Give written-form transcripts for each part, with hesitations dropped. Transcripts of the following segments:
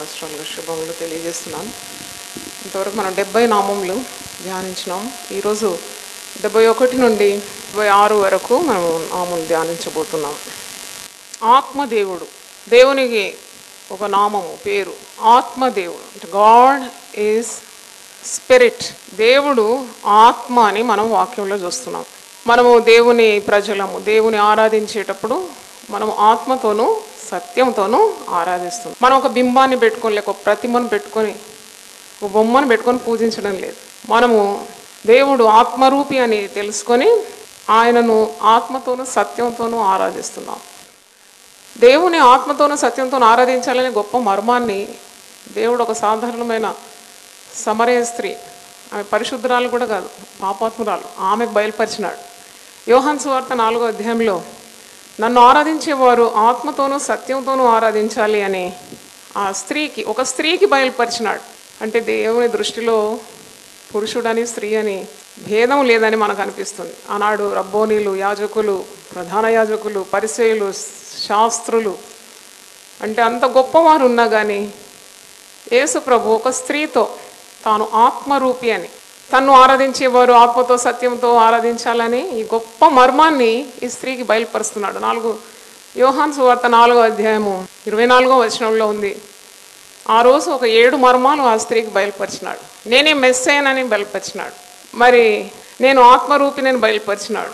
సంవత్సరాలుగా శుభములు తెలియజేస్తున్నాను. ఇంతవరకు మనం 70 నామములు ధ్యానించినాం. ఈరోజు 71 నుండి 76 వరకు మనం నామములు ధ్యానించబోతున్నాం. ఆత్మదేవుడు, దేవునికి ఒక నామము పేరు ఆత్మదేవుడు. God is spirit. దేవుడు ఆత్మ అని మనం వాక్యంలో చూస్తున్నాం. మనము దేవుని ప్రజలము, దేవుని ఆరాధించేటప్పుడు మనము ఆత్మతోనూ సత్యంతోనూ ఆరాధిస్తున్నాం. మనం ఒక బింబాన్ని పెట్టుకొని లేక ఒక ప్రతిమను పెట్టుకొని ఒక బొమ్మను పెట్టుకొని పూజించడం లేదు. మనము దేవుడు ఆత్మరూపి అని తెలుసుకొని ఆయనను ఆత్మతోనూ సత్యంతోనూ ఆరాధిస్తున్నాం. దేవుని ఆత్మతోనూ సత్యంతోనూ ఆరాధించాలనే గొప్ప మర్మాన్ని దేవుడు ఒక సాధారణమైన సమరయ స్త్రీ, ఆమె పరిశుద్ధురాలు కూడా కాదు, పాపాత్మురాలు, ఆమెకు బయలుపరిచినాడు. యోహాను సువార్త 4వ అధ్యాయంలో నన్ను ఆరాధించేవారు ఆత్మతోనూ సత్యంతోనూ ఆరాధించాలి అని ఆ స్త్రీకి, ఒక స్త్రీకి బయలుపరిచినాడు. అంటే దేవుని దృష్టిలో పురుషుడని స్త్రీ అని భేదం లేదని మనకు అనిపిస్తుంది. ఆనాడు రబ్బోనీలు, యాజకులు, ప్రధాన యాజకులు, పరిసయ్యులు, శాస్త్రులు అంటే అంత గొప్పవారు ఉన్నా కానీ యేసు ప్రభు ఒక స్త్రీతో తాను ఆత్మరూపి అని, తన్ను ఆరాధించేవారు ఆత్మతో సత్యంతో ఆరాధించాలని ఈ గొప్ప మర్మాన్ని ఈ స్త్రీకి బయలుపరుస్తున్నాడు. యోహాను సువార్త 4వ అధ్యాయము 24వ వచనంలో ఉంది. ఆ రోజు ఒక 7 మర్మాలు ఆ స్త్రీకి బయలుపరిచినాడు. నేనే మెస్సేయనని బయలుపరిచినాడు. మరి నేను ఆత్మరూపిని బయలుపరిచినాడు.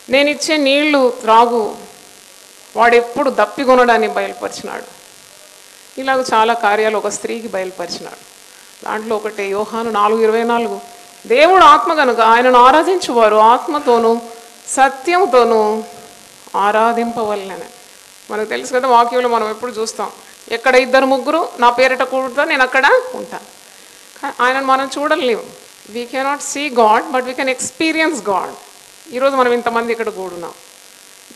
నేను ఇచ్చే నీళ్లు త్రాగు, వాడెప్పుడు దప్పికొనడాన్ని బయలుపరిచినాడు. ఇలాగ చాలా కార్యాలు ఒక స్త్రీకి బయలుపరిచినాడు. దాంట్లో ఒకటి యోహాను 4:24, దేవుడు ఆత్మ కనుక ఆయనను ఆరాధించువారు ఆత్మతోనూ సత్యంతోనూ ఆరాధింపవలెనని. మనకు తెలుసు కదా, వాక్యంలో మనం ఎప్పుడు చూస్తాం, ఎక్కడ 2-3 నా పేరిట కూడుతా నేను అక్కడ ఉంటాను. ఆయనను మనం చూడలేము. We cannot see God, but we can experience God. ఈరోజు మనం ఇంతమంది ఇక్కడ కూడున్నాం.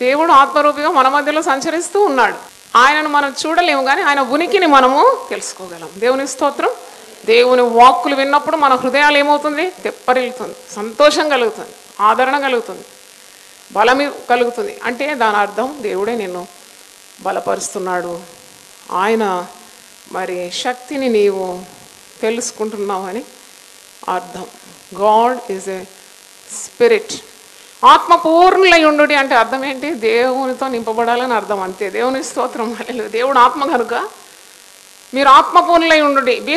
దేవుడు ఆత్మరూపిగా మన మధ్యలో సంచరిస్తూ ఉన్నాడు. ఆయనను మనం చూడలేము కానీ ఆయన ఉనికిని మనము తెలుసుకోగలం. దేవుని స్తోత్రం. దేవుని వాక్కులు విన్నప్పుడు మన హృదయాలు ఏమవుతుంది? తెప్పరిల్లుతుంది, సంతోషం కలుగుతుంది, ఆదరణ కలుగుతుంది, బలం కలుగుతుంది. అంటే దాని అర్థం దేవుడే నిన్ను బలపరుస్తున్నాడు. ఆయన మరి శక్తిని నీవు తెలుసుకుంటున్నావు అని అర్థం. God is a spirit. ఆత్మ పూర్ణులై ఉండు అంటే అర్థం ఏంటి? దేవునితో నింపబడాలని అర్థం, అంతే. దేవుని స్తోత్రం. దేవుడు ఆత్మ కనుక మీరు ఆత్మపూర్ణులై ఉండు, be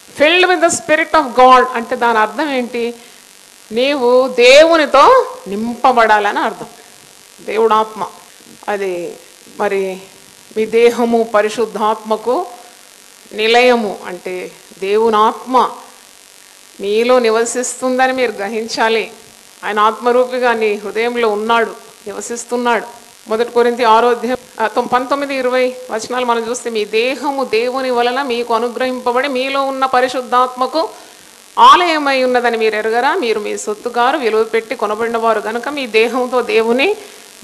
filled with the spirit of God అంటే దాని అర్థం ఏంటి? నీవు దేవునితో నింపబడాలని అర్థం. దేవుడు ఆత్మ. అది మరి మీ దేహము పరిశుద్ధాత్మకు నిలయము. అంటే దేవుని ఆత్మ మీలో నివసిస్తుందని మీరు గ్రహించాలి. ఆయన ఆత్మరూపిగా నీ హృదయంలో ఉన్నాడు, నివసిస్తున్నాడు. 1 కొరింథీ 6వ అధ్యాయం 19-20 వచనాలు మనం చూస్తే, మీ దేహము దేవుని వలన మీకు అనుగ్రహింపబడి మీలో ఉన్న పరిశుద్ధాత్మకు ఆలయమై ఉన్నదని మీరు ఎరగరా? మీరు మీ సొత్తుగారు, విలువ పెట్టి కొనబడిన వారు కనుక మీ దేహంతో దేవుని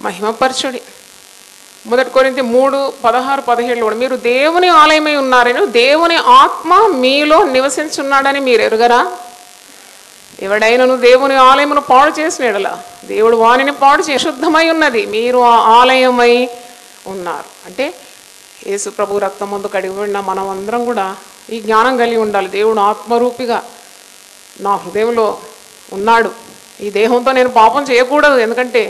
మహిమపరచుడి. 1 కొరింథీ 3:16-17 కూడా, మీరు దేవుని ఆలయమై ఉన్నారని, దేవుని ఆత్మ మీలో నివసించున్నాడని మీరు ఎరుగరా? ఎవడైనను దేవుని ఆలయమును పాడు చేసిన ఎడల దేవుడు వానిని పాడు చేసి శుద్ధమై ఉన్నది, మీరు ఆ ఆలయమై ఉన్నారు. అంటే యేసు ప్రభు రక్తం ముందు కడిగిబడిన మనం అందరం కూడా ఈ జ్ఞానం కలిగి ఉండాలి. దేవుడు ఆత్మరూపిగా నా హృదయంలో ఉన్నాడు. ఈ దేహంతో నేను పాపం చేయకూడదు, ఎందుకంటే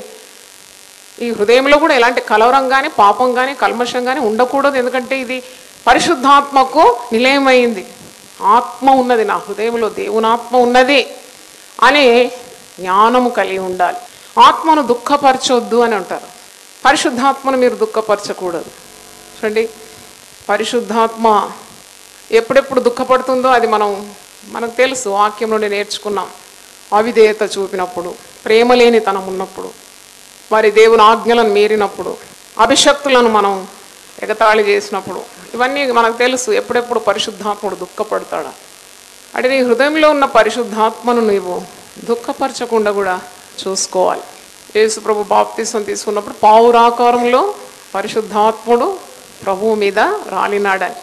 ఈ హృదయంలో కూడా ఎలాంటి కలవరం కానీ పాపం కానీ కల్మషం కానీ ఉండకూడదు, ఎందుకంటే ఇది పరిశుద్ధాత్మకు నిలయమైంది. ఆత్మ ఉన్నది నా హృదయంలో, దేవుని ఆత్మ ఉన్నది అనే జ్ఞానము కలిగి ఉండాలి. ఆత్మను దుఃఖపరచొద్దు అని అంటారు. పరిశుద్ధాత్మను మీరు దుఃఖపరచకూడదు. చూడండి, పరిశుద్ధాత్మ ఎప్పుడెప్పుడు దుఃఖపడుతుందో అది మనకు తెలుసు, వాక్యం నుండి నేర్చుకున్నాం. అవిధేయత చూపినప్పుడు, ప్రేమ లేనితనం ఉన్నప్పుడు, మరి దేవుని ఆజ్ఞలను మీరినప్పుడు, అభిషక్తులను మనం ఎగతాళి చేసినప్పుడు, ఇవన్నీ మనకు తెలుసు. ఎప్పుడెప్పుడు పరిశుద్ధాత్ముడు దుఃఖపడతాడా అంటే నీ హృదయంలో ఉన్న పరిశుద్ధాత్మను నీవు దుఃఖపరచకుండా కూడా చూసుకోవాలి. యేసు ప్రభు బాప్తిసం తీసుకున్నప్పుడు పావురాకారంలో పరిశుద్ధాత్ముడు ప్రభువు మీద రాలినాడని,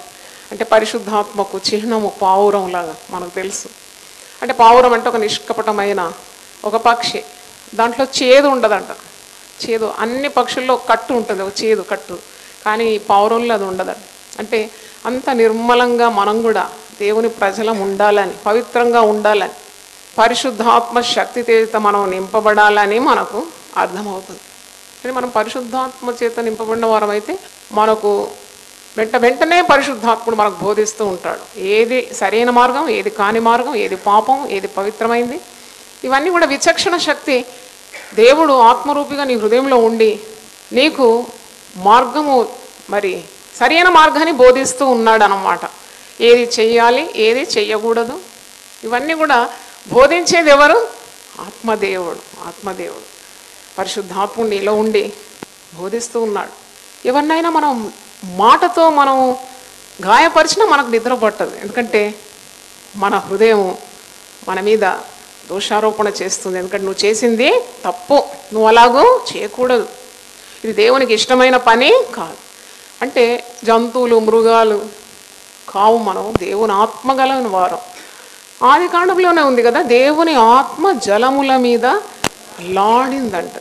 అంటే పరిశుద్ధాత్మకు చిహ్నము పావురం లాగా మనకు తెలుసు. అంటే పావురం అంటే ఒక నిష్కపటమైన ఒక పక్షి, దాంట్లో చేదు ఉండదంట. చేదు అన్ని పక్షుల్లో కట్టు ఉంటుంది, ఒక చేదు కట్టు, కానీ ఈ పావురంలో అది ఉండదంట. అంటే అంత నిర్మలంగా మనం కూడా దేవుని ప్రజలం ఉండాలని, పవిత్రంగా ఉండాలని, పరిశుద్ధాత్మ శక్తి చేత మనం నింపబడాలని మనకు అర్థమవుతుంది. కానీ మనం పరిశుద్ధాత్మ చేత నింపబడిన వారం అయితే మనకు వెంటనే పరిశుద్ధాత్ముడు మనకు బోధిస్తూ ఉంటాడు. ఏది సరైన మార్గం, ఏది కాని మార్గం, ఏది పాపం, ఏది పవిత్రమైంది, ఇవన్నీ కూడా విచక్షణ శక్తి దేవుడు ఆత్మరూపిగా నీ హృదయంలో ఉండి నీకు మార్గము, మరి సరైన మార్గాన్ని బోధిస్తూ ఉన్నాడు అన్నమాట. ఏది చెయ్యాలి, ఏది చెయ్యకూడదు, ఇవన్నీ కూడా బోధించేది ఎవరు? ఆత్మదేవుడు. ఆత్మదేవుడు పరిశుద్ధాత్ముడు నీలో ఉండి బోధిస్తూ ఉన్నాడు. ఎవరినైనా మనం మాటతో మనం గాయపరిచినా మనకు నిద్ర పట్టదు. ఎందుకంటే మన హృదయం మన మీద దోషారోపణ చేస్తుంది. ఎందుకంటే నువ్వు చేసింది తప్పు, నువ్వు అలాగూ చేయకూడదు, ఇది దేవునికి ఇష్టమైన పని కాదు. అంటే జంతువులు, మృగాలు కావు, మనం దేవుని ఆత్మ గలని వారం. ఆది కాండంలోనే ఉంది కదా, దేవుని ఆత్మ జలముల మీద లాడిందంట.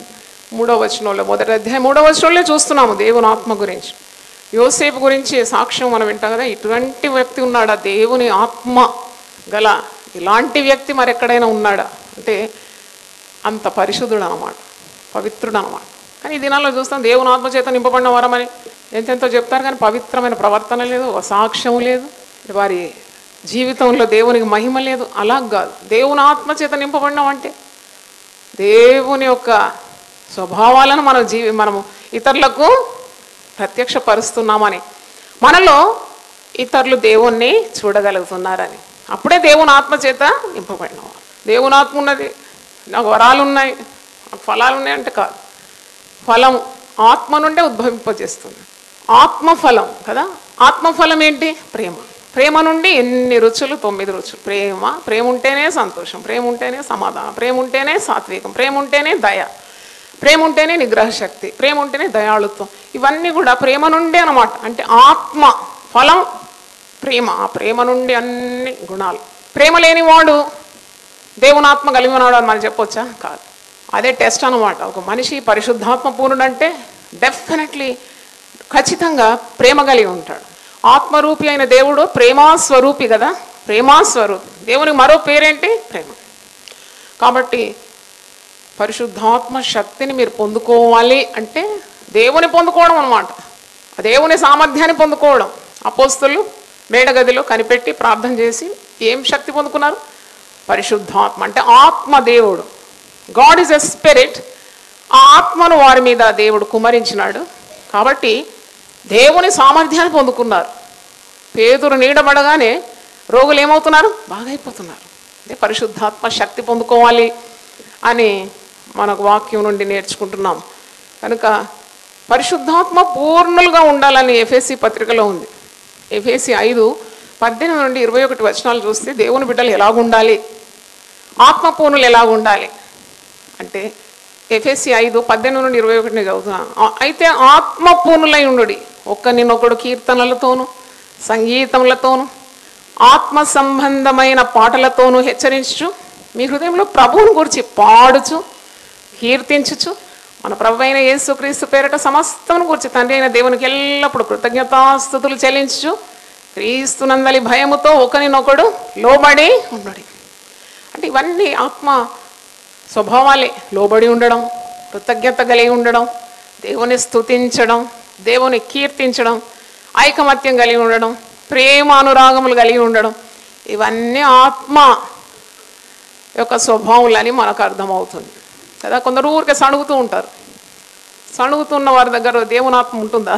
3వ వచనంలో, మొదటి అధ్యాయం 3వ వచనంలో చూస్తున్నాము దేవుని ఆత్మ గురించి. యోసేపు గురించి సాక్ష్యం మనం వింటాం కదా, ఇటువంటి వ్యక్తి ఉన్నాడా, దేవుని ఆత్మ గల ఇలాంటి వ్యక్తి మరెక్కడైనా ఉన్నాడా అంటే అంత పరిశుద్ధుడు అన్నమాట, పవిత్రుడు అన్నమాట. కానీ ఈ దినాల్లో చూస్తాం దేవుని ఆత్మ చేత నింపబడిన వారమని ఎంతెంతో చెప్తారు, కానీ పవిత్రమైన ప్రవర్తన లేదు, ఒక సాక్ష్యం లేదు, వారి జీవితంలో దేవునికి మహిమ లేదు. అలా కాదు, దేవుని ఆత్మ చేత నింపబడినాం అంటే దేవుని యొక్క స్వభావాలను మనము ఇతరులకు ప్రత్యక్షపరుస్తున్నామని, మనలో ఇతరులు దేవుణ్ణి చూడగలుగుతున్నారని, అప్పుడే దేవుని ఆత్మ చేత నింపబడినవారు. దేవుని ఆత్మ ఉన్నది, నాకు వరాలు ఉన్నాయి, నాకు ఫలాలు ఉన్నాయి అంటే కాదు, ఫలం ఆత్మ నుండే ఉద్భవింపజేస్తుంది. ఆత్మఫలం కదా, ఆత్మఫలం ఏంటి? ప్రేమ. ప్రేమ నుండి ఎన్ని రుచులు? 9 రుచులు. ప్రేమ ఉంటేనే సంతోషం, ప్రేమ ఉంటేనే సమాధానం, ప్రేమ ఉంటేనే సాత్వికం, ప్రేమ ఉంటేనే దయ, ప్రేమ ఉంటేనే నిగ్రహ శక్తి, ప్రేమ ఉంటేనే దయాళుత్వం. ఇవన్నీ కూడా ప్రేమ నుండే అన్నమాట. అంటే ఆత్మ ఫలం ప్రేమ, ఆ ప్రేమ నుండి అన్ని గుణాలు. ప్రేమ లేనివాడు దేవుని ఆత్మ కలిగి ఉన్నాడు అని మనం చెప్పొచ్చా? కాదు. అదే టెస్ట్ అన్నమాట. ఒక మనిషి పరిశుద్ధాత్మ పూర్ణుడంటే డెఫినెట్లీ ఖచ్చితంగా ప్రేమ కలిగి ఉంటాడు. ఆత్మరూపి అయిన దేవుడు ప్రేమాస్వరూపి కదా, ప్రేమాస్వరూపి. దేవునికి మరో పేరేంటి? ప్రేమ. కాబట్టి పరిశుద్ధాత్మ శక్తిని మీరు పొందుకోవాలి అంటే దేవుని పొందుకోవడం అన్నమాట, దేవుని సామర్థ్యాన్ని పొందుకోవడం. అపోస్తలులు మేడగదిలో కనిపెట్టి ప్రార్థన చేసి ఏం శక్తి పొందుకున్నారు? పరిశుద్ధాత్మ. అంటే ఆత్మ దేవుడు, గాడ్ ఈజ్ ఎ స్పిరిట్. ఆ ఆత్మను వారి మీద దేవుడు కుమ్మరించినాడు. కాబట్టి దేవుని సామర్థ్యాన్ని పొందుకున్నారు. పేతురు నీడబడగానే రోగులు ఏమవుతున్నారు? బాగైపోతున్నారు. అదే పరిశుద్ధాత్మ శక్తి పొందుకోవాలి అని మనకు వాక్యం నుండి నేర్చుకుంటున్నాం. కనుక పరిశుద్ధాత్మ పూర్ణులుగా ఉండాలని ఎఫెసీ పత్రికలో ఉంది. ఎఫెసీ 5:18 నుండి 21 వచనాలు చూస్తే దేవుని బిడ్డలు ఎలాగుండాలి, ఆత్మపూర్ణులు ఎలాగుండాలి అంటే ఎఫెసీ 5:18 నుండి 21 చదువుతున్నాను. అయితే ఆత్మపూర్ణులై ఉండుడి, ఒకరినొకడు కీర్తనలతోనూ సంగీతములతోనూ ఆత్మ సంబంధమైన పాటలతోనూ హెచ్చరించు, మీ హృదయంలో ప్రభువుని గురించి పాడుచు కీర్తించుచు, మన ప్రభు అయిన యేసుక్రీస్తు పేరిట సమస్తమును గురించి తండ్రి అయిన దేవునికి ఎల్లప్పుడూ కృతజ్ఞతాస్తుతులు చెల్లించు, క్రీస్తునందలి భయముతో ఒకరినొకడు లోబడి ఉండడు. అంటే ఇవన్నీ ఆత్మ స్వభావాలే. లోబడి ఉండడం, కృతజ్ఞత కలిగి ఉండడం, దేవుని స్తుతించడం, దేవుని కీర్తించడం, ఐకమత్యం కలిగి ఉండడం, ప్రేమ అనురాగములు కలిగి ఉండడం, ఇవన్నీ ఆత్మ యొక్క స్వభావాలని మనకు అర్థమవుతుంది కదా. కొందరు ఊరికే సణుగుతూ ఉంటారు. సణుగుతున్న వారి దగ్గర దేవుని ఆత్మ ఉంటుందా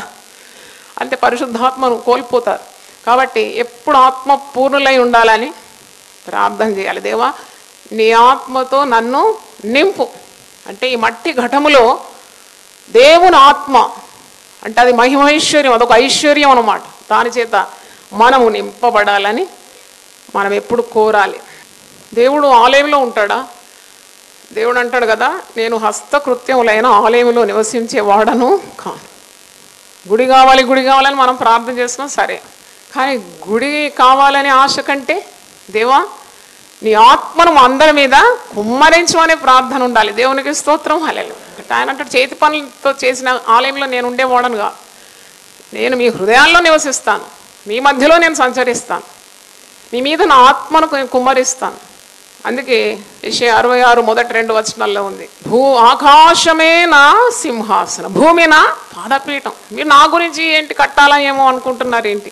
అంటే పరిశుద్ధాత్మను కోల్పోతారు. కాబట్టి ఎప్పుడు ఆత్మ పూర్ణులై ఉండాలని ప్రార్థన చేయాలి. దేవా నీ ఆత్మతో నన్ను నింపు అంటే ఈ మట్టి ఘటములో దేవుని ఆత్మ అంటే అది మహిమైశ్వర్యం, అదొక ఐశ్వర్యం అన్నమాట. దాని చేత మనము నింపబడాలని మనం ఎప్పుడు కోరాలి. దేవుడు ఆలయంలో ఉంటాడా? దేవుడు అంటాడు కదా, నేను హస్తకృత్యములైన ఆలయంలో నివసించేవాడను కాను. గుడి కావాలి, గుడి కావాలని మనం ప్రార్థన చేస్తున్నాం సరే, కానీ గుడి కావాలనే ఆశ కంటే దేవా నీ ఆత్మను అందరి మీద కుమ్మరించు అనే ప్రార్థన ఉండాలి. దేవునికి స్తోత్రం, హల్లెలూయా. ఆయన అంటాడు చేతి పనులతో చేసిన ఆలయంలో నేను ఉండేవాడను కాదు, నేను మీ హృదయాల్లో నివసిస్తాను, మీ మధ్యలో నేను సంచరిస్తాను, మీ మీద నా ఆత్మను కుమ్మరిస్తాను. అందుకే యెషయా 66 మొదటి 2 వచనాల్లో ఉంది, ఆకాశమే నా సింహాసనం, భూమి నా పాదపీఠం. మీరు నా గురించి ఏంటి కట్టాలా ఏమో అనుకుంటున్నారు ఏంటి?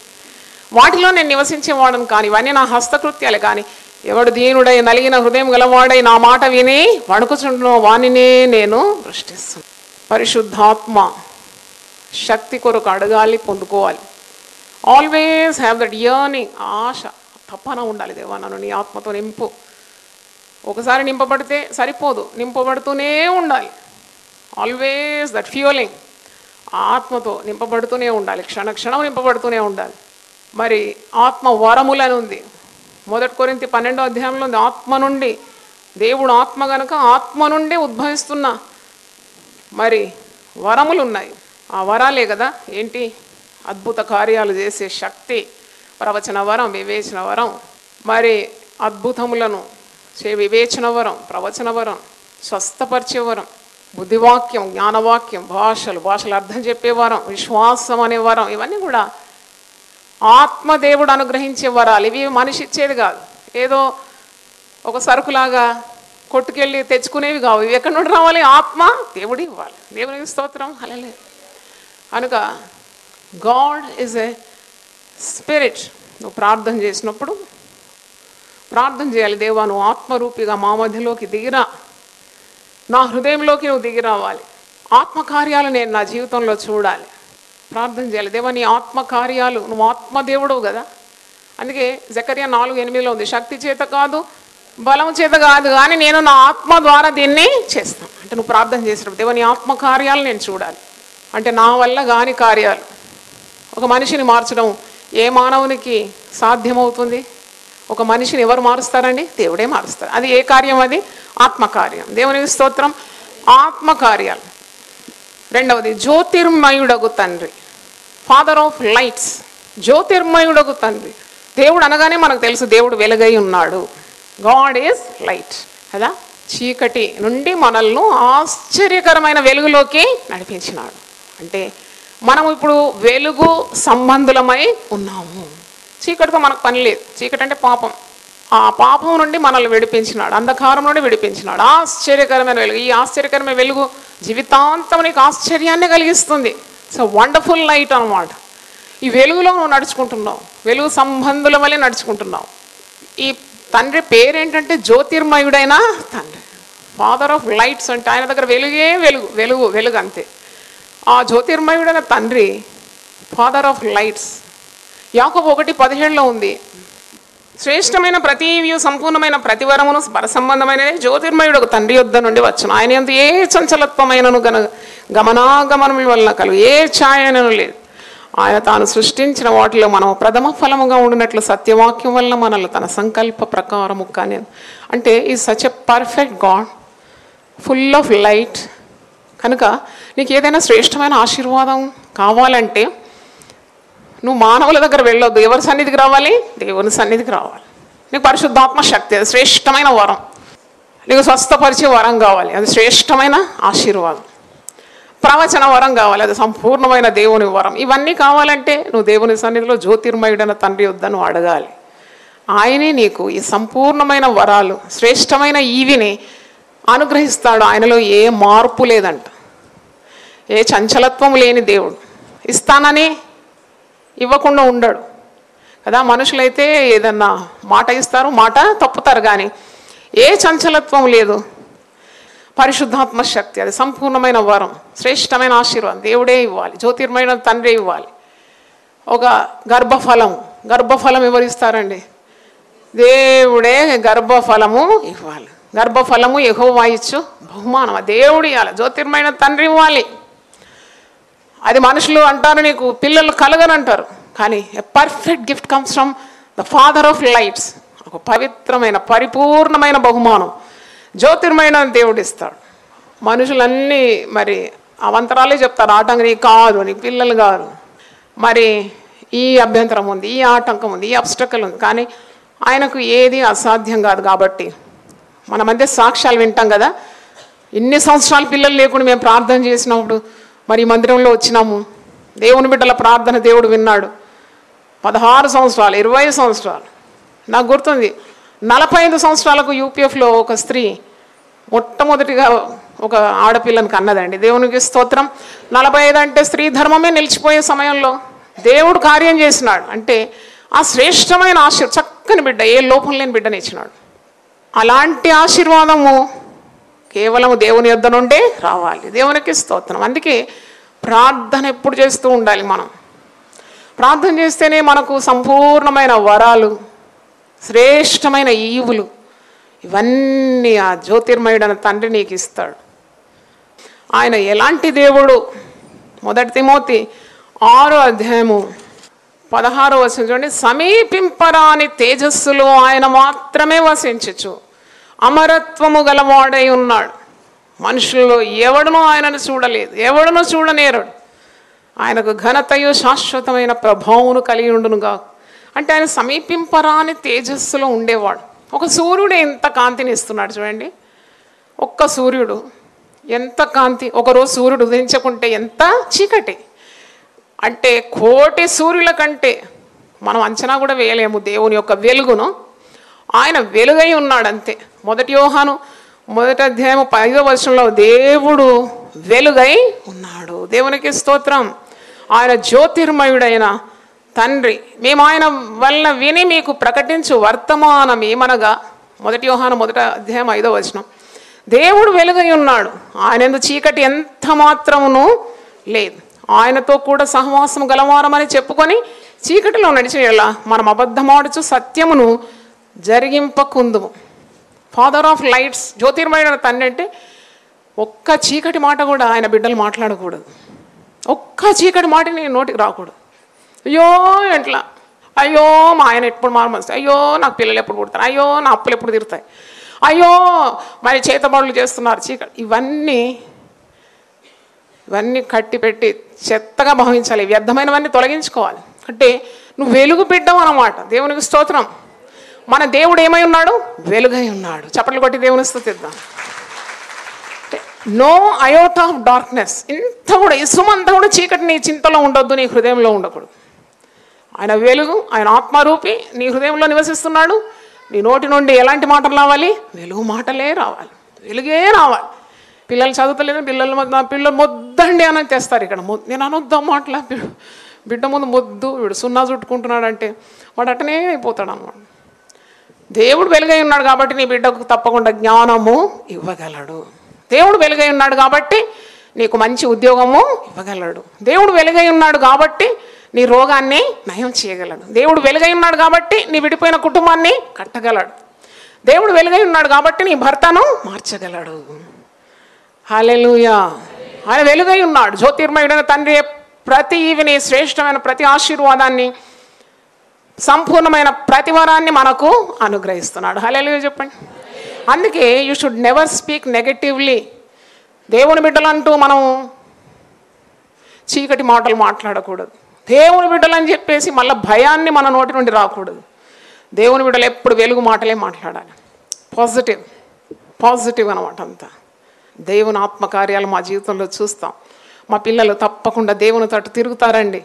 వాటిలో నేను నివసించేవాడను కానీ, ఇవన్నీ నా హస్తకృత్యాలే కానీ, ఎవడు దీనుడై నలిగిన హృదయం గలవాడై నా మాట విని వణుకుచుండునో వానినే నేను దృష్టిస్తాను. పరిశుద్ధాత్మ శక్తి కొరకు అడగాలి, పొందుకోవాలి. ఆల్వేస్ హ్యావ్ దట్ యర్నింగ్, ఆశ, తపన ఉండాలి. దేవా నన్ను నీ ఆత్మతో నింపు. ఒకసారి నింపబడితే సరిపోదు, నింపబడుతూనే ఉండాలి. ఆల్వేస్ దట్ ఫ్యూలింగ్, ఆత్మతో నింపబడుతూనే ఉండాలి, క్షణ క్షణం నింపబడుతూనే ఉండాలి. మరి ఆత్మ వరములని ఉంది, 1 కొరింథీ 12వ అధ్యాయంలో ఉంది. ఆత్మ నుండి, దేవుడు ఆత్మ కనుక ఆత్మ నుండి ఉద్భవిస్తున్న మరి వరములు ఉన్నాయి. ఆ వరాలే కదా ఏంటి? అద్భుత కార్యాలు చేసే శక్తి, ప్రవచన వరం, వివేచన వరం, మరి అద్భుతములను వివేచన వరం, ప్రవచన వరం, స్వస్థపరిచే వరం, బుద్ధివాక్యం, జ్ఞానవాక్యం, భాషలు అర్థం చెప్పే వరం, విశ్వాసం అనే వరం, ఇవన్నీ కూడా ఆత్మదేవుడు అనుగ్రహించే వరాలు. ఇవి మనిషి ఇచ్చేది కాదు, ఏదో ఒక సరుకులాగా కొట్టుకెళ్ళి తెచ్చుకునేవి కావు. ఇవి ఎక్కడి నుండి రావాలి? ఆత్మ దేవుడు ఇవ్వాలి. దేవునికి స్తోత్రం, హల్లెలూయా. కనుక గాడ్ ఈజ్ ఏ స్పిరిట్. నువ్వు ప్రార్థన చేసినప్పుడు ప్రార్థన చేయాలి, దేవా నువ్వు ఆత్మరూపిగా మా మధ్యలోకి దిగిరా, నా హృదయంలోకి నువ్వు దిగి రావాలి. ఆత్మకార్యాలు నేను నా జీవితంలో చూడాలి. ప్రార్థన చేయాలి, దేవా నీ ఆత్మకార్యాలు, నువ్వు ఆత్మదేవుడు కదా. అందుకే జకర్యా 4:8 ఉంది, శక్తి చేత కాదు, బలం చేత కాదు, కానీ నేను నా ఆత్మ ద్వారా దీన్ని చేస్తాను. అంటే నువ్వు ప్రార్థన చేసినప్పుడు దేవా నీ ఆత్మకార్యాలు నేను చూడాలి. అంటే నా వల్ల కాని కార్యాలు. ఒక మనిషిని మార్చడం ఏ మానవునికి సాధ్యమవుతుంది? ఒక మనిషిని ఎవరు మారుస్తారండి? దేవుడే మారుస్తారు. అది ఏ కార్యం? అది ఆత్మకార్యం. దేవునికి స్తోత్రం. ఆత్మకార్యాలు. రెండవది జ్యోతిర్మయుడగు తండ్రి, ఫాదర్ ఆఫ్ లైట్స్. జ్యోతిర్మయుడగు తండ్రి. దేవుడు అనగానే మనకు తెలుసు దేవుడు వెలుగై ఉన్నాడు. గాడ్ ఈజ్ లైట్ కదా. చీకటి నుండి మనల్ని ఆశ్చర్యకరమైన వెలుగులోకి నడిపించినాడు. అంటే మనం ఇప్పుడు వెలుగు సంబంధులమై ఉన్నాము. చీకటితో మనకు పని లేదు. చీకటి అంటే పాపం. ఆ పాపం నుండి మనల్ని విడిపించినాడు, అంధకారం నుండి విడిపించినాడు. ఆశ్చర్యకరమైన వెలుగు. ఈ ఆశ్చర్యకరమైన వెలుగు జీవితాంతం నీకు ఆశ్చర్యాన్ని కలిగిస్తుంది. సో వండర్ఫుల్ లైట్ అన్నమాట. ఈ వెలుగులో నువ్వు నడుచుకుంటున్నావు, వెలుగు సంబంధుల వల్లే నడుచుకుంటున్నావు. ఈ తండ్రి పేరేంటంటే జ్యోతిర్మయుడైన తండ్రి, ఫాదర్ ఆఫ్ లైట్స్. అంటే ఆయన దగ్గర వెలుగే వెలుగు, వెలుగు వెలుగు అంతే. ఆ జ్యోతిర్మయుడైన తండ్రి ఫాదర్ ఆఫ్ లైట్స్. యాకోబు 1:17 ఉంది, శ్రేష్టమైన ప్రతివ్యూ సంపూర్ణమైన ప్రతివరమును పరసంబంధమైనది జ్యోతిర్మయుడు తండ్రి యొద్ద నుండి వచ్చును. ఆయన ఎందు ఏ చంచలత్వమైనను గమనాగమనముల వలన కలుగు ఏ ఛాయనను లేదు. ఆయన తాను సృష్టించిన వాటిలో మనం ప్రథమ ఫలముగా ఉండినట్లు సత్యవాక్యం వలన మనల్ని తన సంకల్ప ప్రకారము కానీ. అంటే is such a perfect God, full of light. కనుక నీకు ఏదైనా శ్రేష్టమైన ఆశీర్వాదం కావాలంటే నువ్వు మానవుల దగ్గర వెళ్ళొద్దు. ఎవరి సన్నిధికి రావాలి? దేవుని సన్నిధికి రావాలి. నీకు పరిశుద్ధాత్మ శక్తి, అది శ్రేష్టమైన వరం. నీకు స్వస్థపరిచే వరం కావాలి, అది శ్రేష్టమైన ఆశీర్వాదం. ప్రవచన వరం కావాలి, అది సంపూర్ణమైన దేవుని వరం. ఇవన్నీ కావాలంటే నువ్వు దేవుని సన్నిధిలో జ్యోతిర్మయుడైన తండ్రి వద్దను అడగాలి. ఆయనే నీకు ఈ సంపూర్ణమైన వరాలు, శ్రేష్టమైన ఈవిని అనుగ్రహిస్తాడు. ఆయనలో ఏ మార్పు లేదంట, ఏ చంచలత్వం లేని దేవుడు. ఇస్తానని ఇవ్వకుండా ఉండడు కదా. మనుషులైతే ఏదన్నా మాట ఇస్తారు, మాట తప్పుతారు, కానీ ఏ చంచలత్వం లేదు. పరిశుద్ధాత్మ శక్తి, అది సంపూర్ణమైన వరం, శ్రేష్టమైన ఆశీర్వాదం దేవుడే ఇవ్వాలి, జ్యోతిర్మయుడైన తండ్రి ఇవ్వాలి. ఒక గర్భఫలం ఎవరు ఇస్తారండి? దేవుడే గర్భఫలము ఇవ్వాలి. గర్భఫలము యెహోవా ఇచ్చు బహుమానం, దేవుడు ఇవ్వాలి, జ్యోతిర్మయుడైన తండ్రి ఇవ్వాలి. అది మనుషులు అంటారు నీకు పిల్లలు కలగనంటారు, కానీ a perfect gift comes from the father of lights. ఒక పవిత్రమైన పరిపూర్ణమైన బహుమానం జ్యోతిర్మయుడైన దేవుడు ఇస్తాడు. మనుషులన్నీ మరి అవంతరాలే చెప్తారు, ఆటంకం నీకు కాదు, నీకు పిల్లలు కాదు, మరి ఈ అభ్యంతరం ఉంది, ఈ ఆటంకం ఉంది, ఈ అబ్స్టకల్ ఉంది, కానీ ఆయనకు ఏది అసాధ్యం కాదు. కాబట్టి మన మధ్య సాక్ష్యాలు వింటాం కదా. ఇన్ని సంవత్సరాలు పిల్లలు లేకుండా మేము ప్రార్థన చేసినప్పుడు మరి మందిరంలో వచ్చినాము, దేవుని బిడ్డల ప్రార్థన దేవుడు విన్నాడు. 16 సంవత్సరాలు, 20 సంవత్సరాలు. నాకు గుర్తుంది 45 సంవత్సరాలకు యూపీఎఫ్లో ఒక స్త్రీ మొట్టమొదటిగా ఒక ఆడపిల్లని కన్నదండి. దేవునికి స్తోత్రం. 45 అంటే స్త్రీ ధర్మమే నిలిచిపోయే సమయంలో దేవుడు కార్యం చేసినాడు. అంటే ఆ శ్రేష్టమైన చక్కని బిడ్డ, ఏ లోపం లేని బిడ్డని ఇచ్చినాడు. అలాంటి ఆశీర్వాదము కేవలం దేవుని యొద్ద నుండే రావాలి. దేవునికి స్తోత్రం. అందుకే ప్రార్థన ఎప్పుడు చేస్తూ ఉండాలి. మనం ప్రార్థన చేస్తేనే మనకు సంపూర్ణమైన వరాలు, శ్రేష్టమైన ఈవులు ఇవన్నీ ఆ జ్యోతిర్మయుడైన తండ్రి నీకు ఇస్తాడు. ఆయన ఎలాంటి దేవుడు? 1 తిమోతి 6వ అధ్యాయము 16వ వచనం చూడండి. సమీపింపరాని తేజస్సులో ఆయన మాత్రమే వసించచ్చు, అమరత్వము గలవాడై ఉన్నాడు. మనుషుల్లో ఎవడునూ ఆయనను చూడలేదు, ఎవడునూ చూడనేరడు. ఆయనకు ఘనతయు శాశ్వతమైన ప్రభావమును కలిగి ఉండునుగా. అంటే ఆయన సమీపింపరాని తేజస్సులో ఉండేవాడు. ఒక సూర్యుడు ఎంత కాంతిని ఇస్తున్నాడు చూడండి. ఒక్క సూర్యుడు ఎంత కాంతి. ఒకరోజు సూర్యుడు ఉదయించకుంటే ఎంత చీకటి. అంటే కోటి సూర్యుల కంటే మనం అంచనా కూడా వేయలేము దేవుని యొక్క వెలుగును. ఆయన వెలుగై ఉన్నాడు అంతే. 1 యోహాను 1వ అధ్యాయము 5వ వచనంలో దేవుడు వెలుగై ఉన్నాడు. దేవునికి స్తోత్రం. ఆయన జ్యోతిర్మయుడైన తండ్రి. మేము ఆయన వలన విని మీకు ప్రకటించు వర్తమానం ఏమనగా 1 యోహాను 1వ అధ్యాయం 5వ వచనం. దేవుడు వెలుగై ఉన్నాడు. ఆయనందు చీకటి ఎంత మాత్రమును లేదు. ఆయనతో కూడా సహవాసం గలవారమని చెప్పుకొని చీకటిలో నడిచేలా మనం అబద్ధమాడుచు సత్యమును జరిగింపకుందుము. ఫాదర్ ఆఫ్ లైట్స్, జ్యోతిర్మయుడైన తండ్రి అంటే ఒక్క చీకటి మాట కూడా ఆయన బిడ్డలు మాట్లాడకూడదు. ఒక్క చీకటి మాట నీ నోటికి రాకూడదు. అయ్యో ఎట్లా, అయ్యో మా ఆయన ఎప్పుడు మారమొస్తాయి, అయ్యో నాకు పిల్లలు ఎప్పుడు పుడతారు, అయ్యో నా అప్పులు ఎప్పుడు తీరుతాయి, అయ్యో మరి చేతబడులు చేస్తున్నారు చీకటి. ఇవన్నీ కట్టి పెట్టి చెత్తగా భావించాలి. వ్యర్థమైనవన్నీ తొలగించుకోవాలి. అంటే నువ్వు వెలుగు బిడ్డవు అన్నమాట. దేవునికి స్తోత్రం. మన దేవుడు ఏమై ఉన్నాడు? వెలుగై ఉన్నాడు. చప్పట్లు కొట్టి దేవుని స్తుతిద్దాం. No iota of darkness. ఇంత కూడా ఇసుమంతా కూడా చీకటి నీ చింతలో ఉండొద్దు, నీ హృదయంలో ఉండకూడదు. ఆయన వెలుగు, ఆయన ఆత్మరూపి నీ హృదయంలో నివసిస్తున్నాడు. నీ నోటి నుండి ఎలాంటి మాటలు రావాలి? వెలుగు మాటలే రావాలి, వెలుగే రావాలి. పిల్లలు చదువుతలేదు, పిల్లలు మొద్దండి అని తెస్తారు ఇక్కడ. నేను అనొద్దాం మాటలా, బిడ్డ ముందు మొద్దు, వీడు సున్నా చుట్టుకుంటున్నాడంటే వాడు అట్టనే అయిపోతాడు అన్నమాట. దేవుడు వెలుగై ఉన్నాడు కాబట్టి నీ బిడ్డకు తప్పకుండా జ్ఞానము ఇవ్వగలడు. దేవుడు వెలుగై ఉన్నాడు కాబట్టి నీకు మంచి ఉద్యోగము ఇవ్వగలడు. దేవుడు వెలుగై ఉన్నాడు కాబట్టి నీ రోగాన్ని నయం చేయగలడు. దేవుడు వెలుగై ఉన్నాడు కాబట్టి నీ విడిపోయిన కుటుంబాన్ని కట్టగలడు. దేవుడు వెలుగై ఉన్నాడు కాబట్టి నీ భర్తను మార్చగలడు. హల్లెలూయా. ఆయన వెలుగై ఉన్నాడు. జ్యోతిర్మయుడైన తండ్రి ప్రతి ఈవిని, శ్రేష్టమైన ప్రతి ఆశీర్వాదాన్ని, సంపూర్ణమైన ప్రతి వరాన్ని మనకు అనుగ్రహిస్తున్నాడు. హల్లెలూయా చెప్పండి. అందుకే you should never speak negatively. దేవుని బిడ్డలంటూ మనం చీకటి మాటలు మాట్లాడకూడదు. దేవుని బిడ్డలు అని చెప్పేసి మళ్ళీ భయాన్ని మన నోటి నుండి రాకూడదు. దేవుని బిడ్డలు ఎప్పుడు వెలుగు మాటలే మాట్లాడాలి. పాజిటివ్ అనమాట అంతా. దేవుని ఆత్మకార్యాలు మా జీవితంలో చూస్తాం. మా పిల్లలు తప్పకుండా దేవుని తట్టు తిరుగుతారండి.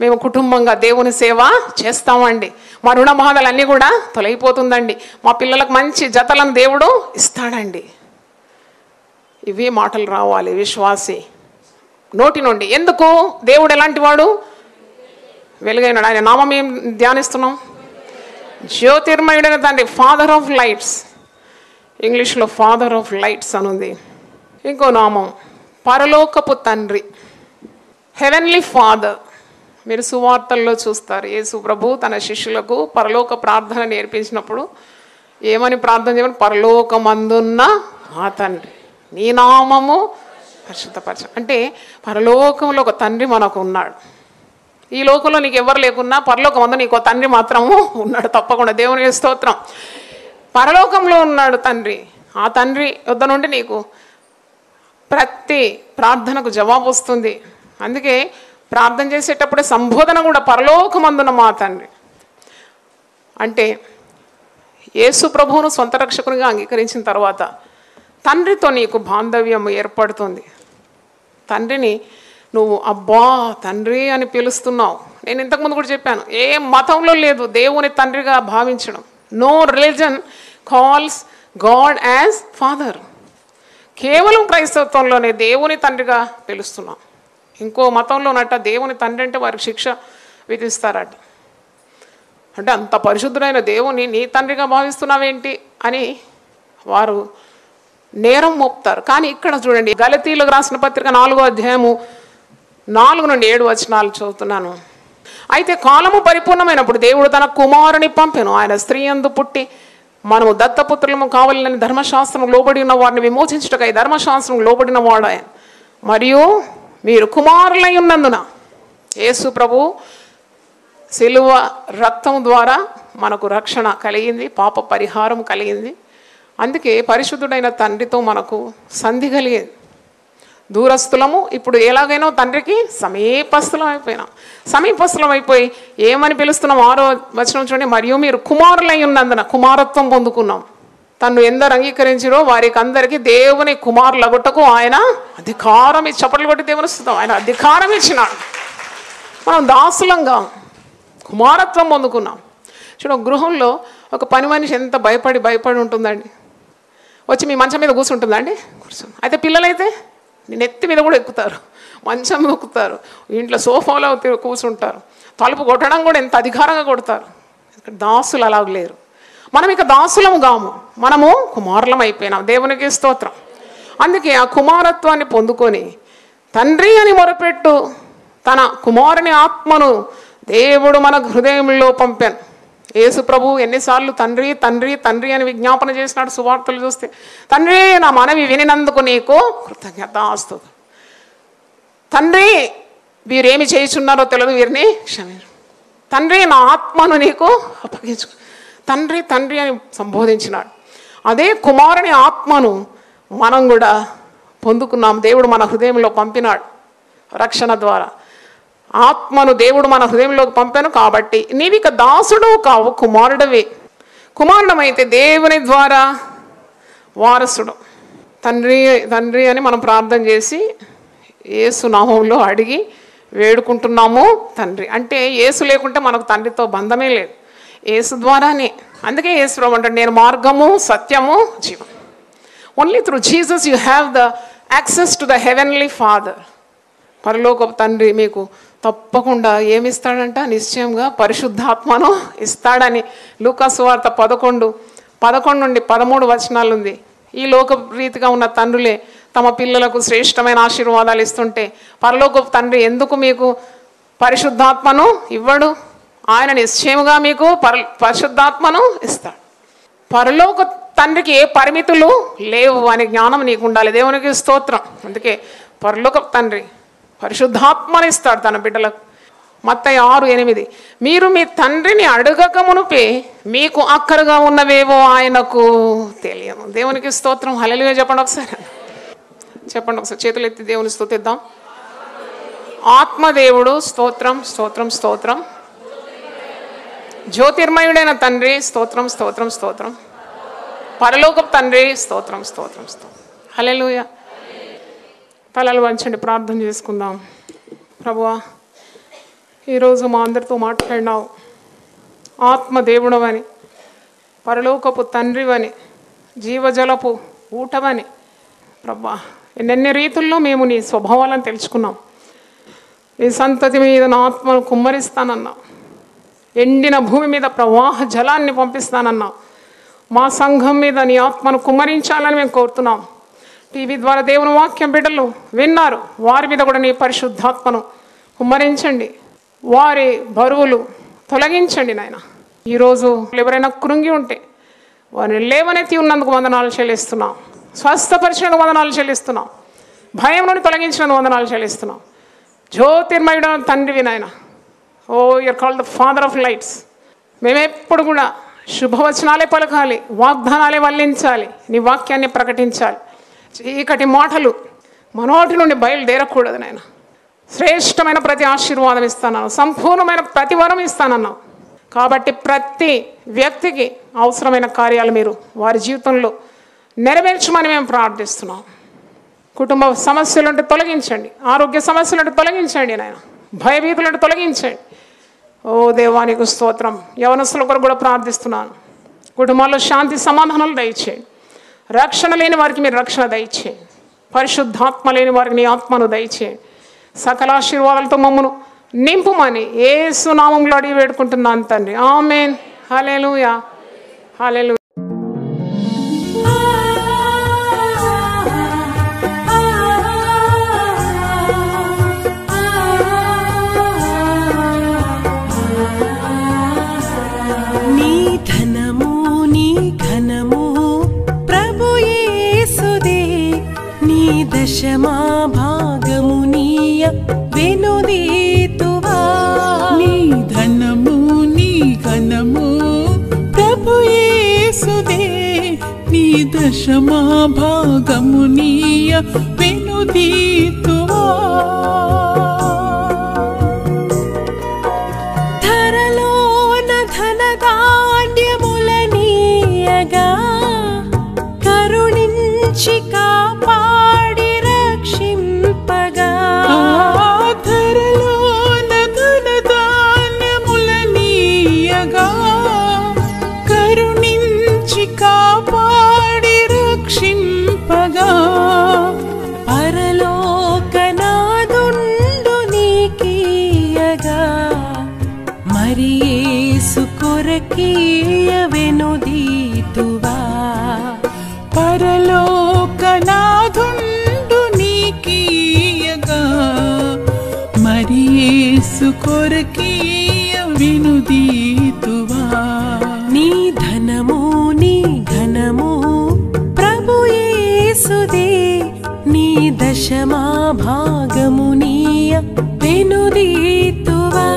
మేము కుటుంబంగా దేవుని సేవ చేస్తామండి. మా రుణ బాధలన్నీ కూడా తొలగిపోతుందండి. మా పిల్లలకు మంచి జతలను దేవుడు ఇస్తాడండి. ఇవి మాటలు రావాలి విశ్వాసి నోటి నుండి. ఎందుకు? దేవుడు ఎలాంటి వాడు? వెలుగైనాడు. ఆయన నామం ఏం ధ్యానిస్తున్నాం? జ్యోతిర్మయుడైన తండ్రి, ఫాదర్ ఆఫ్ లైట్స్. ఇంగ్లీష్లో ఫాదర్ ఆఫ్ లైట్స్ అనుంది. ఇంకో నామం పరలోకపు తండ్రి, హెవెన్లీ ఫాదర్. మీరు సువార్తల్లో చూస్తారు, యేసు ప్రభు తన శిష్యులకు పరలోక ప్రార్థన నేర్పించినప్పుడు ఏమని ప్రార్థన చేయమని? పరలోకమందున్న మా తండ్రి, నీ నామము పరిశుద్ధపరచ. అంటే పరలోకంలో ఒక తండ్రి మనకు ఉన్నాడు. ఈ లోకంలో నీకు ఎవరు లేకున్నా పరలోకమందు నీకు తండ్రి మాత్రము ఉన్నాడు తప్పకుండా. దేవుని స్తోత్రం. పరలోకంలో ఉన్నాడు తండ్రి. ఆ తండ్రి వద్ద నుండి నీకు ప్రతి ప్రార్థనకు జవాబు వస్తుంది. అందుకే ప్రార్థన చేసేటప్పుడే సంబోధన కూడా పరలోకమందున మా తండ్రి. అంటే యేసు ప్రభువును సొంత రక్షకునిగా అంగీకరించిన తర్వాత తండ్రితో నీకు బాంధవ్యం ఏర్పడుతుంది. తండ్రిని నువ్వు అబ్బా తండ్రి అని పిలుస్తున్నావు. నేను ఇంతకుముందు కూడా చెప్పాను, ఏ మతంలో లేదు దేవుని తండ్రిగా భావించడం. No religion calls God as father. కేవలం క్రైస్తవంలోనే దేవుని తండ్రిగా పిలుస్తున్నాం. ఇంకో మతంలోనట దేవుని తండ్రి అంటే వారికి శిక్ష విధిస్తారట. అంటే అంత పరిశుద్ధుడైన దేవుని నీ తండ్రిగా భావిస్తున్నావేంటి అని వారు నేరం మోపుతారు. కానీ ఇక్కడ చూడండి, గలతీయులకు రాసిన పత్రిక 4వ అధ్యాయము 4 నుండి 7 వచనాలు చదువుతున్నాను. అయితే కాలము పరిపూర్ణమైనప్పుడు దేవుడు తన కుమారుని పంపెను. ఆయన స్త్రీ యందు పుట్టి మనము దత్తపుత్రులము కావాలని ధర్మశాస్త్రం లోబడి ఉన్న వారిని విమోచించుటకై ధర్మశాస్త్రం లోబడిన వాడు ఆయన. మరియు మీరు కుమారులై ఉన్నందున యేసు ప్రభు సిలువ రక్తం ద్వారా మనకు రక్షణ కలిగింది, పాప పరిహారం కలిగింది. అందుకే పరిశుద్ధుడైన తండ్రితో మనకు సంధి కలిగింది. దూరస్థులము ఇప్పుడు ఎలాగైనా తండ్రికి సమీపస్థులం అయిపోయినాం. సమీపస్థులం అయిపోయి ఏమని పిలుస్తున్నాం? 6వ వచనం చూడండి, మరియు మీరు కుమారులై ఉన్నందున కుమారత్వం పొందుకున్నాం. తను ఎందరు అంగీకరించిరో వారికి అందరికీ దేవుని కుమారులగుటకు ఆయన అధికారం ఇచ్చి, చప్పట్లు కొట్టి దేవుని స్తుతిద్దాం, ఆయన అధికారం ఇచ్చినాడు. మనం దాసులంగా కుమారత్వం పొందుకున్నాం. చూడ, గృహంలో ఒక పని మనిషి ఎంత భయపడి ఉంటుందండి. వచ్చి మీ మంచం మీద కూర్చుంటుందండి, కూర్చుని. అయితే పిల్లలైతే నెత్తి మీద కూడా ఎక్కుతారు, మంచం మీద ఎక్కుతారు, ఇంట్లో సోఫాలో కూర్చుంటారు, తలుపు కొట్టడం కూడా ఎంత అధికారంగా కొడతారు. దాసులు అలాగ లేరు. మనం ఇక దాసులము కాము, మనము కుమారులం అయిపోయినాం. దేవునికి స్తోత్రం. అందుకే ఆ కుమారత్వాన్ని పొందుకొని తండ్రి అని మొరపెట్టు తన కుమారుని ఆత్మను దేవుడు మన హృదయంలో పంపాను. యేసు ప్రభు ఎన్నిసార్లు తండ్రి తండ్రి తండ్రి అని విజ్ఞాపన చేసినాడు. సువార్తలు చూస్తే, తండ్రి నా మనవి వినినందుకు నీకు కృతజ్ఞతాస్తుతులు. తండ్రి వీరేమి చేయుచున్నారో తెలియదు, వీరిని క్షమించు. తండ్రి నా ఆత్మను నీకు అప్పగించు. తండ్రి తండ్రి అని సంబోధించినాడు. అదే కుమారుని ఆత్మను మనం కూడా పొందుకున్నాం. దేవుడు మన హృదయంలో పంపినాడు రక్షణ ద్వారా. ఆత్మను దేవుడు మన హృదయంలోకి పంపాను కాబట్టి నీవిక దాసుడు కావు, కుమారుడవే. కుమారుడమైతే దేవుని ద్వారా వారసుడు. తండ్రి తండ్రి అని మనం ప్రార్థన చేసి యేసు నామములో అడిగి వేడుకుంటున్నాము తండ్రి. అంటే యేసు లేకుంటే మనకు తండ్రితో బంధమే లేదు, యేసు ద్వారానే. అందుకే యేసు ప్రభు అంటాడు, నేను మార్గము సత్యము జీవం. Only through Jesus you have the access to the heavenly father. పరలోకపు తండ్రి మీకు తప్పకుండా ఏమిస్తాడంట? నిశ్చయంగా పరిశుద్ధాత్మను ఇస్తాడని లూకా సువార్త 11 నుండి 13 వచనాలు ఉంది. ఈ లోక రీతిగా ఉన్న తండ్రులే తమ పిల్లలకు శ్రేష్టమైన ఆశీర్వాదాలు ఇస్తుంటే పరలోకపు తండ్రి ఎందుకు మీకు పరిశుద్ధాత్మను ఇవ్వడు? ఆయన నిశ్చయముగా మీకు పరిశుద్ధాత్మను ఇస్తాడు. పరలోక తండ్రికి ఏ పరిమితులు లేవు అనే జ్ఞానం నీకు ఉండాలి. దేవునికి స్తోత్రం. అందుకే పరలోక తండ్రి పరిశుద్ధాత్మని ఇస్తాడు తన బిడ్డలకు. మత్తయి 6:8, మీరు మీ తండ్రిని అడగక మునుపే మీకు అక్కరగా ఉన్నవేవో ఆయనకు తెలియదు. దేవునికి స్తోత్రం. హల్లెలూయా చెప్పండి ఒకసారి. చెప్పండి ఒకసారి, చేతులు ఎత్తి దేవుని స్తుతిద్దాం. ఆత్మదేవుడు స్తోత్రం స్తోత్రం స్తోత్రం. జ్యోతిర్మయుడైన తండ్రి స్తోత్రం స్తోత్రం స్తోత్రం. పరలోకపు తండ్రి స్తోత్రం స్తోత్రం స్తోత్రం. హల్లెలూయా. తలలు వంచండి, ప్రార్థన చేసుకుందాం. ప్రభువా, ఈరోజు మా అందరితో మాట్లాడినావు. ఆత్మదేవుడవని, పరలోకపు తండ్రివని, జీవజలపు ఊటవని. ప్రభువా, ఎన్నెన్ని రీతుల్లో మేము నీ స్వభావాలను తెలుసుకున్నాం. నీ సంతతి మీద నా ఆత్మను కుమ్మరిస్తానన్నావు. ఎండిన భూమి మీద ప్రవాహ జలాన్ని పంపిస్తానన్నావు. మా సంఘం మీద నీ ఆత్మను కుమ్మరించాలని మేము కోరుతున్నాం. టీవీ ద్వారా దేవుని వాక్యం బిడ్డలు విన్నారు, వారి మీద కూడా నీ పరిశుద్ధాత్మను కుమ్మరించండి. వారి బరువులు తొలగించండి నాయన. ఈరోజు ఎవరైనా కృంగి ఉంటే వారిని లేవనెత్తి ఉన్నందుకు వందనాలు చెల్లిస్తున్నాం. స్వస్థపరిచినందుకు వందనాలు చెల్లిస్తున్నాం. భయం నుండి తొలగించినందుకు వందనాలు చెల్లిస్తున్నాం. జ్యోతిర్మయుడ తండ్రివి నాయన. O you are called the father of lights. మేమెప్పుడు కూడా శుభవచనాలే పలకాలి, వాగ్దానాలే వల్లించాలి, నీ వాక్యాన్ని ప్రకటించాలి. చీకటి మాటలు మనోటి నుండి బయలుదేరకూడదు నాయన. శ్రేష్టమైన ప్రతి ఆశీర్వాదం ఇస్తానన్నావు, సంపూర్ణమైన ప్రతి వరం ఇస్తానన్నావు. కాబట్టి ప్రతి వ్యక్తికి అవసరమైన కార్యాలు మీరు వారి జీవితంలో నెరవేర్చమని మేము ప్రార్థిస్తున్నాం. కుటుంబ సమస్యలుంటే తొలగించండి, ఆరోగ్య సమస్యలుంటే తొలగించండి నాయన, భయభీతులుంటే తొలగించండి. ఓ దేవానికి స్తోత్రం. యవనస్తుల కొరకు కూడా ప్రార్థిస్తున్నాను. కుటుంబాల్లో శాంతి సమాధానాలు దయచేయండి. రక్షణ లేని వారికి మీరు రక్షణ దయచేయండి. పరిశుద్ధాత్మ లేని వారికి నీ ఆత్మను దయచేయండి. సకల ఆశీర్వాదాలతో మమ్మను నింపుమని యేసు నామములో అడిగి వేడుకుంటున్నాను తండ్రి. ఆమేన్. హల్లెలూయా, హల్లెలూయా. దశమా భాగము నీయ వెనుదీతువా. నీ ధనము నీ ఘనము ప్రభు యేసుదే. నీ దశమా భాగము నీయ వెనుదీతువా. ధరలోన ధనధాన్యముల నీయగా కరుణించి కాపాడి రక్షింపగా. ధరలోన ధనధాన్యముల నీయగా కరుణించి కాపాడి రక్షింపగా. పరలోకనాదుండు నీకీయగా మరి యేసు కొరకీయ వెనుదీతువా. పరలోకనాథుండు నీకీయగా మరి యేసు కొరకీయ వెనుదీతువా. నీ ధనము నీ ఘనము ప్రభు యేసుదే. నీ దశమా భాగము నీయ వెనుదీతువా.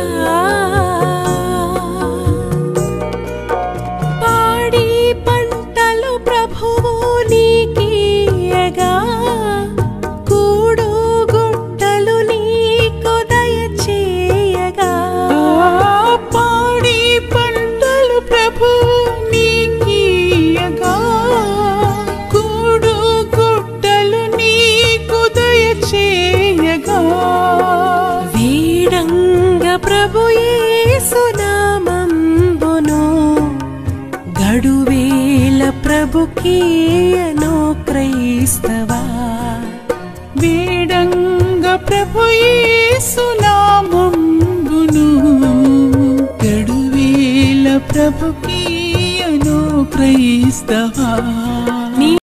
పాడి పంటలు ప్రభువు నీకీయగా కూడు గుట్టలు నీకు దయచేయగా. పాడి పంటలు ప్రభు నీకీయగా కూడు గుట్టలు నీకు దయచేయగా. వీడంగ ప్రభు యేసు నామంబును గడువేల ప్రభుకీయను క్రైస్తవా. వేడంగ ప్రభు యేసు నామంబును గడువేల ప్రభుకీయను క్రైస్తవా.